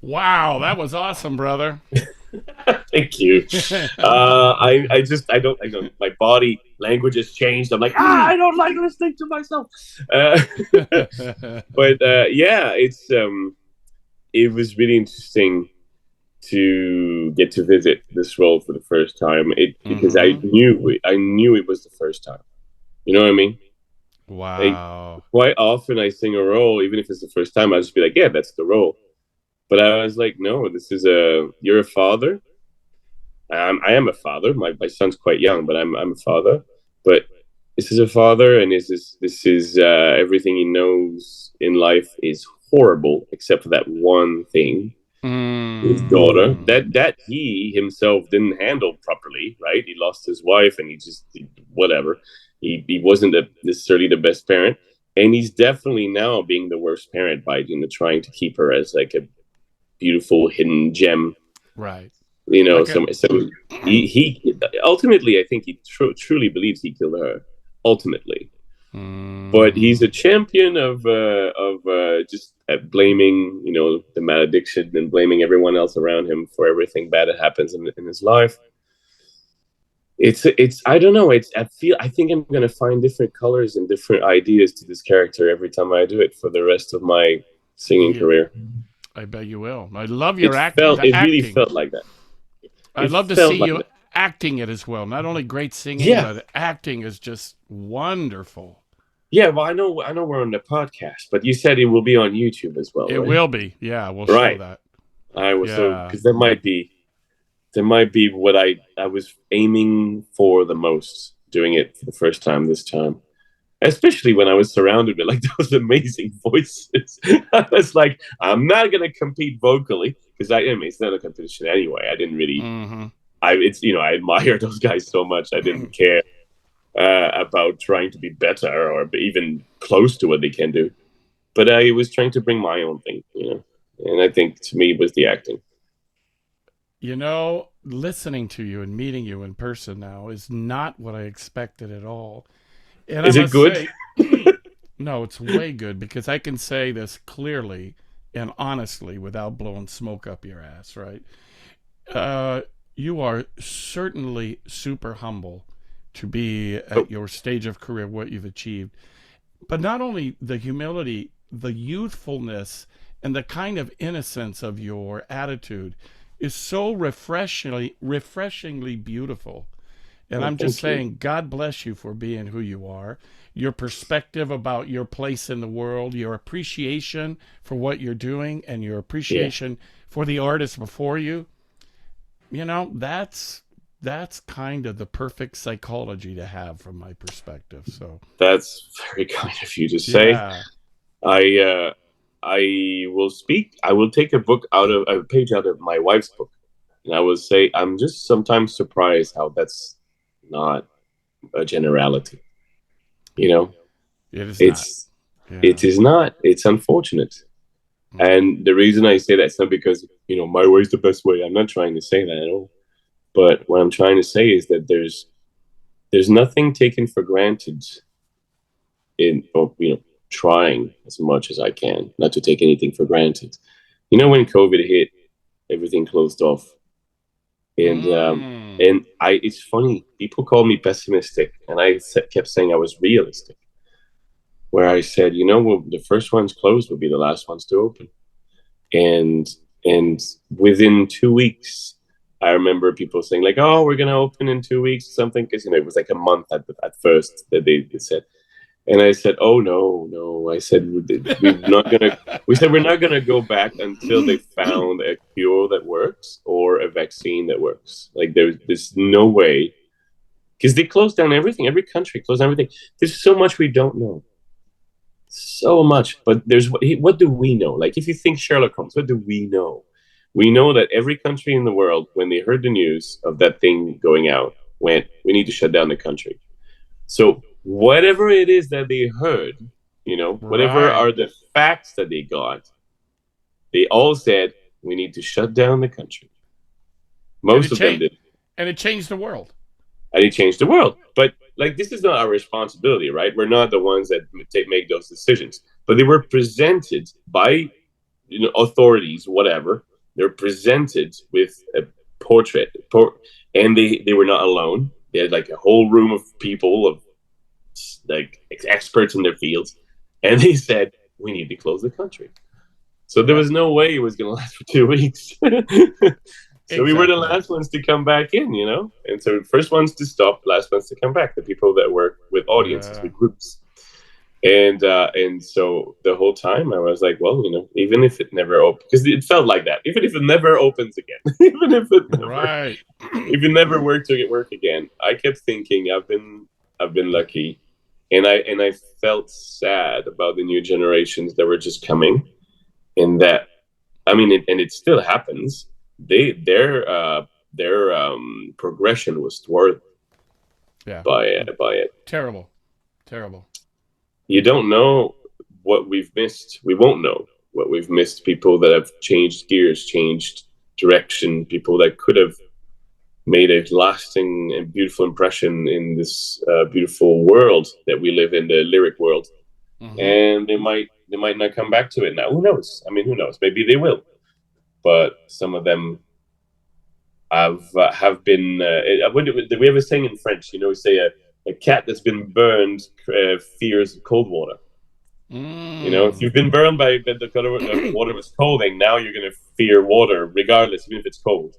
Wow, that was awesome, brother. Thank you. I don't, my body language has changed. I'm like, I don't like listening to myself. But yeah, it was really interesting to get to visit this role for the first time. Because I knew it was the first time. You know what I mean? Wow. Like, quite often I sing a role, even if it's the first time, I'll just be like, yeah, that's the role. But I was like, no, you're a father. I am a father. My son's quite young, but I'm a father. But this is a father, and this is everything he knows in life is horrible, except for that one thing. His daughter, that he himself didn't handle properly, right? He lost his wife, and whatever. He wasn't necessarily the best parent, and he's definitely now being the worst parent by trying to keep her as like a beautiful hidden gem, right? So he ultimately, I think he truly believes he killed her. Ultimately, but he's a champion of just blaming, the malediction and blaming everyone else around him for everything bad that happens in his life. It's I don't know. I think I'm gonna find different colors and different ideas to this character every time I do it for the rest of my singing career. I bet you will. I love your acting. It really felt like that. I'd love to see you acting it as well. Not only great singing, but acting is just wonderful. Yeah, well, I know we're on the podcast, but you said it will be on YouTube as well. It will be. Yeah, we'll show that. I was so Yeah. because that might be what I was aiming for the most doing it for the first time this time. Especially when I was surrounded with like those amazing voices. I was like, I'm not gonna compete vocally because I mean it's not a competition anyway. I didn't really Hmm. I admire those guys so much. I didn't care about trying to be better or even close to what they can do. But I was trying to bring my own thing. And I think to me it was the acting. You know, listening to you and meeting you in person now is not what I expected at all. And I Is it must good? say, no, it's way good because I can say this clearly and honestly without blowing smoke up your ass, right? Uh, you are certainly super humble to be Oh, at your stage of career, what you've achieved. But not only the humility, the youthfulness, and the kind of innocence of your attitude is so refreshingly beautiful. And oh, I'm just thank you. saying, God bless you for being who you are. Your perspective about your place in the world, your appreciation for what you're doing, and your Yeah, appreciation for the artists before you. That's kind of the perfect psychology to have from my perspective. So that's very kind of you to say. yeah, I I will speak. I will take a page out of my wife's book, and I will say I'm just sometimes surprised how that's not a generality. You know, it is not. it's Yeah. it is not. It's unfortunate, Mm. and the reason I say that is not because my way is the best way. I'm not trying to say that at all. But what I'm trying to say is that there's nothing taken for granted in trying as much as I can not to take anything for granted. When COVID hit, everything closed off, and Mm. and I it's funny. People call me pessimistic, and I kept saying I was realistic. Where I said, well, the first ones closed will be the last ones to open, and and within 2 weeks, I remember people saying like, "Oh, we're gonna open in 2 weeks," or something, because it was like a month at first that they said. And I said, "Oh no, no!" I said, "We're not gonna." We said we're not gonna go back until they found a cure that works or a vaccine that works. Like there's no way because they closed down everything. Every country closed down everything. There's so much we don't know, so much. But there's what do we know? Like if you think Sherlock Holmes, what do we know? We know that every country in the world, when they heard the news of that thing going out, went, "We need to shut down the country." So whatever it is that they heard, whatever Right. are the facts that they got, they all said we need to shut down the country. And Most it of them changed. did, And it changed the world. and it changed the world. But like this is not our responsibility, right? We're not the ones that make those decisions. But they were presented by authorities, whatever. They're presented with a and they were not alone. They had like a whole room of people of like experts in their fields, and they said we need to close the country. So there Yep. was no way it was going to last for 2 weeks. So we were the Exactly. last ones to come back in. And so first ones to stop, last ones to come back. The people that work with audiences, Yeah. with groups, and so the whole time I was like, well, even if it never opens, because it felt like that. Even if it never opens again, even Right. if it never worked to get work again, I kept thinking I've been lucky, and I felt sad about the new generations that were just coming, and that I mean, and it still happens. Their progression was thwarted Yeah. by it. Terrible. Terrible. You don't know what we've missed. We won't know what we've missed. People that have changed gears, changed direction. People that could have made a lasting and beautiful impression in this beautiful world that we live in, the lyric world. Hmm. And they might not come back to it now. Who knows? I mean, who knows? Maybe they will. But some of them have been. What do we ever saying in French? We say a cat that's been burned fears cold water. If Mm. you've been burned by the water was cold, and now you're going to fear water regardless, even if it's cold.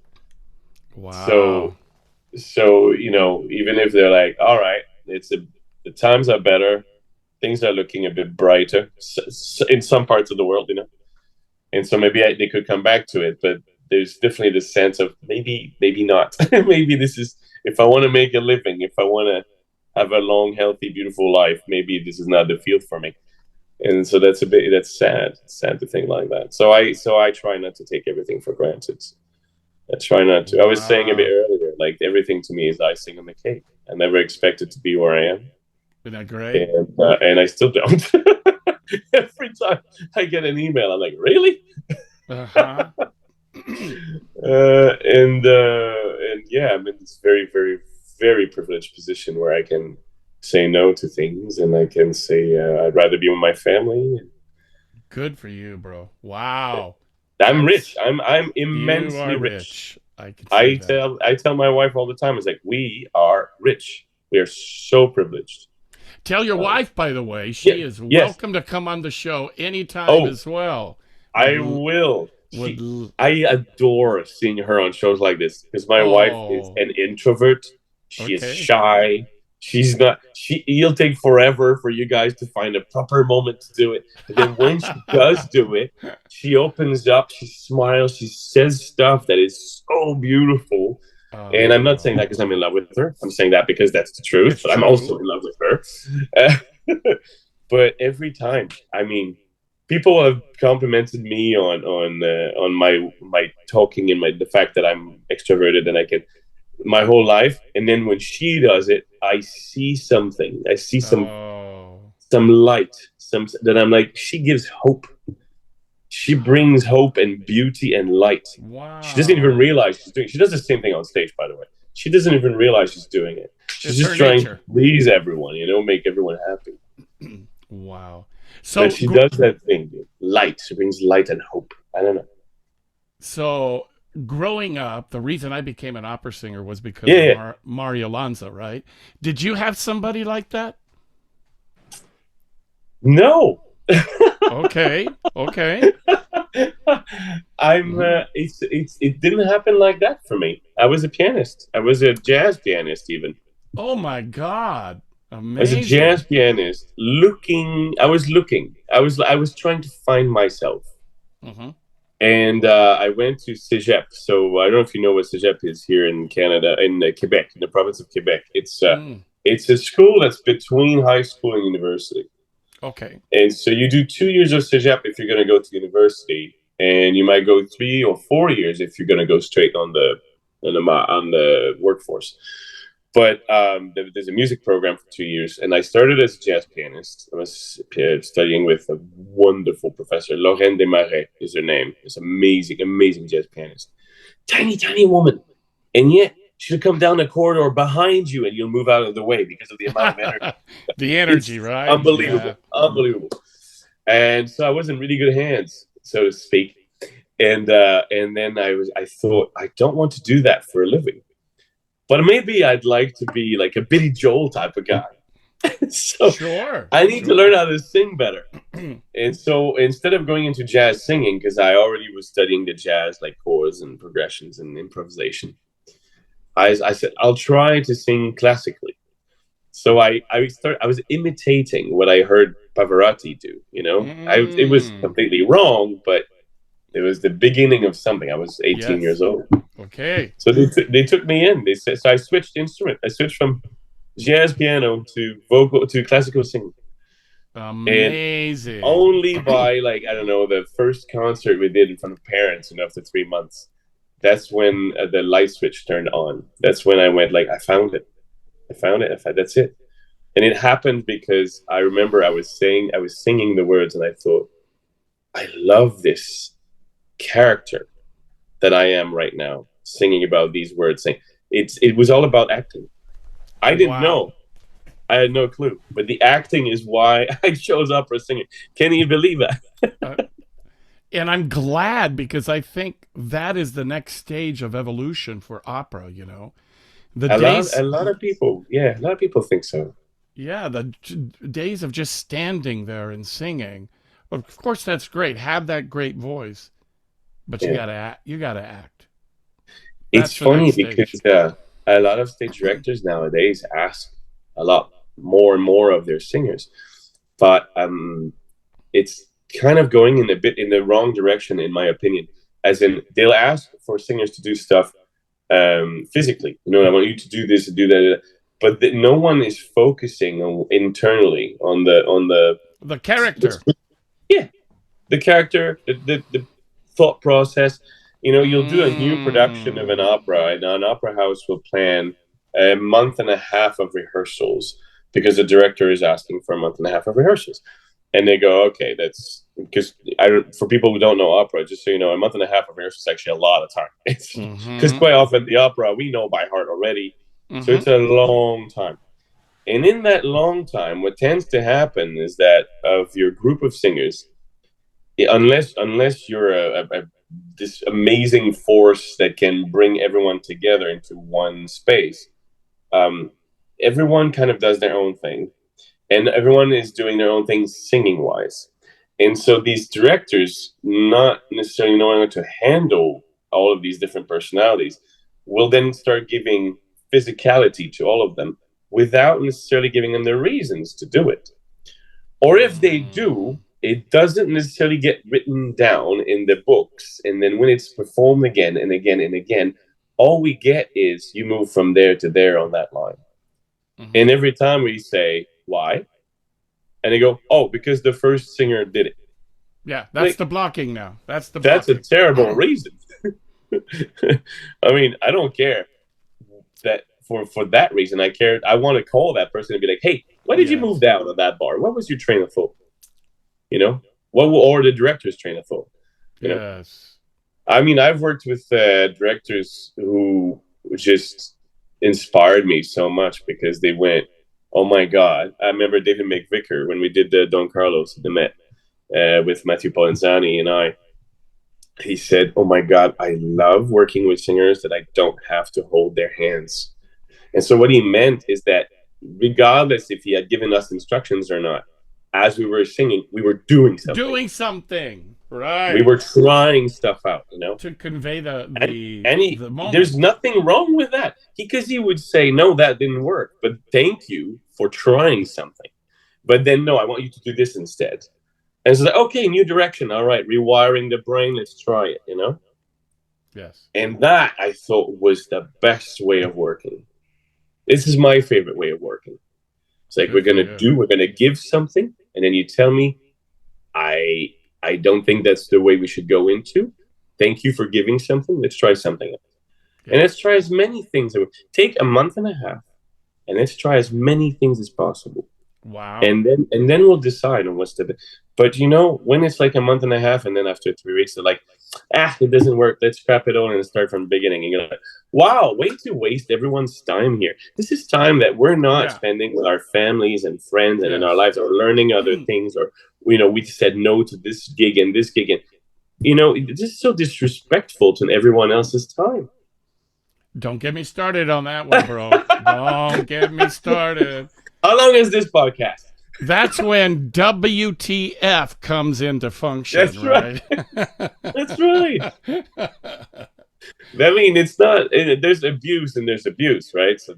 Wow. So even if they're like, all right, the times are better, things are looking a bit brighter in some parts of the world, and so maybe they could come back to it. But there's definitely this sense of maybe not. Maybe this is, if I want to make a living, if I want to have a long, healthy, beautiful life, maybe this is not the field for me. And so that's sad. It's sad to think like that. So I try not to take everything for granted. I try not to. I was saying a bit Wow. earlier, like everything to me is icing on the cake. I never expected to be where I am, Isn't that great? and I still don't. Every time I get an email, I'm like, really? Uh-huh. And yeah, I'm in this very, very, very privileged position where I can say no to things, and I can say I'd rather be with my family. Good for you, bro. Wow. I'm That's rich. I'm You immensely are rich. rich. I can see I that. tell my wife all the time. It's like we are rich. We are so privileged. Tell your Um, wife, by the way, yeah. she is Yes. welcome to come on the show anytime Oh, as well. Would I l- will. would l- I adore seeing her on shows like this because my wife is Oh, an introvert. She is okay. shy. She's not. It'll take forever for you guys to find a proper moment to do it. But then when she does do it, she opens up. She smiles. She says stuff that is so beautiful. And I'm not saying that because I'm in love with her. I'm saying that because that's the truth. It's But I'm also true. in love with her. But every time, I mean, people have complimented me on my talking and the fact that I'm extroverted and I can my whole life. And then when she does it, I see something. I see Oh, some light. Some that I'm like, she gives hope. She brings hope and beauty and light. She doesn't even wow. realize she's doing. She does the same thing on stage, by the way. She doesn't even realize she's doing it. She's It's just her trying to nature. please everyone, make everyone happy. Wow. But So, she does that thing, dude. Light. She brings light and hope. I don't know. so growing up, the reason I became an opera singer was because Yeah, of yeah. Mario Lanza, right? Did you have somebody like that? No. Okay. Okay. I'm. Mhm. It didn't happen like that for me. I was a pianist. I was a jazz pianist, even. Oh my God. I was a jazz Amazing. pianist. Looking. I was looking. I was trying to find myself. Hmm. And I went to Cégep. So I don't know if you know what Cégep is here in Canada, in Quebec, in the province of Quebec. Mm. It's a school that's between high school and university. Okay. And so you do 2 years of Cégep if you're going to go to university, and you might go 3 or 4 years if you're going to go straight on the workforce. But there's a music program for 2 years, and I started as a jazz pianist. I was studying with a wonderful professor. Lorraine Desmarais is her name. This amazing, amazing jazz pianist. Tiny, tiny woman, and yet she'll come down the corridor behind you, and you'll move out of the way because of the amount of energy. The energy, It's right? Yeah. unbelievable, unbelievable. And so I was in really good hands, so to speak. And then I thought I don't want to do that for a living, but maybe I'd like to be like a Billy Joel type of guy. So Sure. I need to learn Sure. how to sing better. And so instead of going into jazz singing, because I already was studying the jazz like chords and progressions and improvisation, I said I'll try to sing classically. So I was imitating what I heard Pavarotti do. It was Mm. completely wrong, but it was the beginning of something. I was 18 Yes. years old, Okay. so they took me in. They said so. I switched instrument. I switched from jazz piano to vocal to classical singing, and Amazing. only by like I don't know the first concert we did in front of parents, after 3 months, that's when the light switch turned on. That's when I went like I found it. I found it. That's it. And it happened because I remember I was singing the words, and I thought, I love this character that I am right now, singing about these words. Saying it was all about acting. I didn't Wow. know. I had no clue, but the acting is why I chose opera singing. Can you believe that? Uh, and I'm glad because I think that is the next stage of evolution for opera, The A days, lot of people, yeah, a lot of people think so. yeah, days of just standing there and singing. Of course that's great. Have that great voice, but you Yeah, got to act. You got to act. it's That's the funny next because stage. a lot of stage directors nowadays ask a lot more and more of their singers, but it's kind of going in a bit in the wrong direction, in my opinion. As in, they'll ask for singers to do stuff physically. I want you to do this and do that, but no one is focusing internally on The character. yeah, the character, the thought process. You'll do a new production of an opera, and an opera house will plan a month and a half of rehearsals because the director is asking for a month and a half of rehearsals. And they go, okay, that's because for people who don't know opera, just so you know, a month and a half of rehearsal is actually a lot of time. Because quite often the opera we know by heart already, so it's a long time. And in that long time, what tends to happen is that of your group of singers, unless you're this amazing force that can bring everyone together into one space, everyone kind of does their own thing, and everyone is doing their own thing singing wise. And so these directors, not necessarily knowing how to handle all of these different personalities, will then start giving physicality to all of them without necessarily giving them the reasons to do it. Or if they do, it doesn't necessarily get written down in the books. And then when it's performed again and again and again, all we get is you move from there to there on that line. And every time we say, why? And they go, oh, because the first singer did it. Yeah, that's the blocking now. That's a terrible reason. I mean, I don't care that for that reason. I want to call that person and be like, hey, why did you move down on that bar? What was your train of thought? Or the director's train of thought? Yes. I mean, I've worked with directors who just inspired me so much because they went, oh my God. I remember David McVicker when we did the Don Carlos, the Met, with Matthew Polenzani and I. He said, oh my God, I love working with singers that I don't have to hold their hands. And so what he meant is that regardless if he had given us instructions or not, as we were singing, we were doing something. Right. We were trying stuff out, to convey the moment. There's nothing wrong with that, because he would say, no, that didn't work, but thank you for trying something. But then, no, I want you to do this instead. And it's like, okay, new direction. All right, rewiring the brain. Let's try it, Yes. And that, I thought, was the best way of working. This is my favorite way of working. It's like, we're going to give something, and then you tell me, I don't think that's the way we should go into. Thank you for giving something. Let's try something else. Yeah. And let's try as many things. Take a month and a half, and let's try as many things as possible. Wow. And then we'll decide on what's the. But when it's like a month and a half, and then after 3 weeks, they're like, it doesn't work. Let's scrap it all and start from the beginning. And you're like, wow, way to waste everyone's time here. This is time that we're not spending with our families and friends and in our lives, or learning other things, or we said no to this gig and this gig, and this is so disrespectful to everyone else's time. Don't get me started on that one, bro. Don't get me started. How long is this podcast? That's when WTF comes into function. That's right. That's right. I mean, it's not. There's abuse and there's abuse, right? So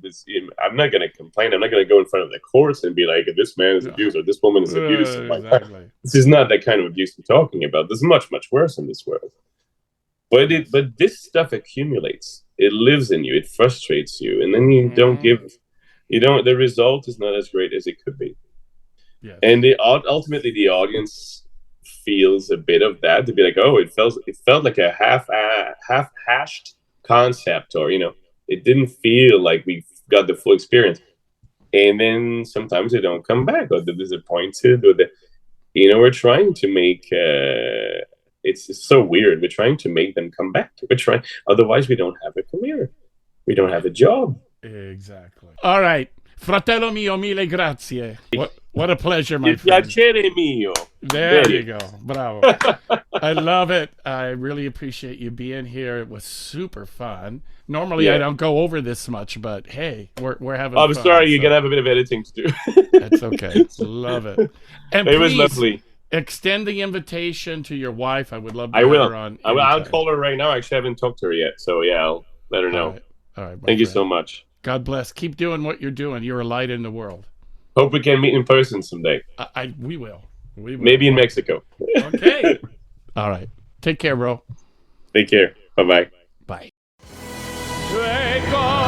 I'm not going to complain. I'm not going to go in front of the courts and be like, this man is abused or this woman is abused. Exactly. This is not that kind of abuse we're talking about. There's much, much worse in this world. But this stuff accumulates. It lives in you. It frustrates you, and then you don't give. The result is not as great as it could be. Yes. And ultimately the audience feels a bit of that, to be like, oh, it felt like a half-hashed concept, or it didn't feel like we got the full experience. And then sometimes they don't come back, or they're disappointed, or we're trying to make it's so weird. We're trying to make them come back. Otherwise we don't have a career. We don't have a job. Exactly. All right. Fratello mio, mille grazie. What a pleasure, my friend. Piacere mio. There you go. Bravo. I love it. I really appreciate you being here. It was super fun. Normally, I don't go over this much, but hey, we're having fun. I'm sorry, you're going to have a bit of editing to do. That's okay. Love it. And it was lovely. Extend the invitation to your wife. I would love to have her on. I'll call her right now. Actually, I haven't talked to her yet. So, I'll let her know. All right. Thank you so much. God bless. Keep doing what you're doing. You're a light in the world. Hope we can meet in person someday. We will. We will. Maybe in Mexico. Okay. All right. Take care, bro. Take care. Bye-bye. Bye. Take off.